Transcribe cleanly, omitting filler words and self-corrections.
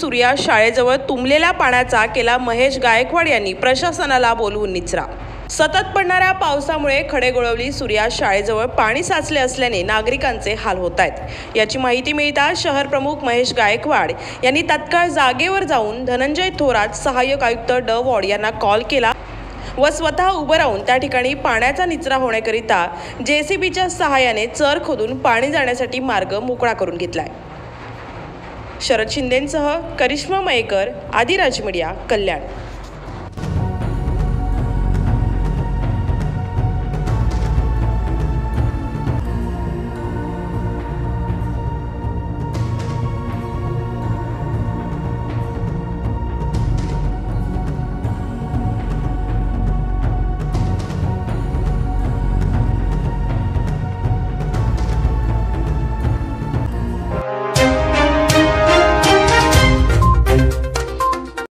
सूर्या शाळेजवळ तुंबलेल्या पाण्याचा केला महेश गायकवाड यांनी प्रशासनाला बोलवून निचरा। सतत पडणाऱ्या पावसामुळे खडेगोळवली सूर्या शाळेजवळ पाणी साचले असल्याने नागरिकांचे हाल होत आहेत। याची माहिती मिळताच शहर प्रमुख महेश गायकवाड यांनी तत्काळ जागेवर जाऊन धनंजय थोरात, सहाय्यक आयुक्त ड वॉर्ड यांना कॉल केला व स्वतः उभं राहून त्या ठिकाणी पाण्याचा निचरा होण्याकरिता JCBच्या सहाय्याने चर खोदून पाणी जाण्यासाठी मार्ग मोकळा करून घेतलाय। शरद शिंदेंसह करिश्मा मयेकर, आदिराज मीडिया, कल्याण।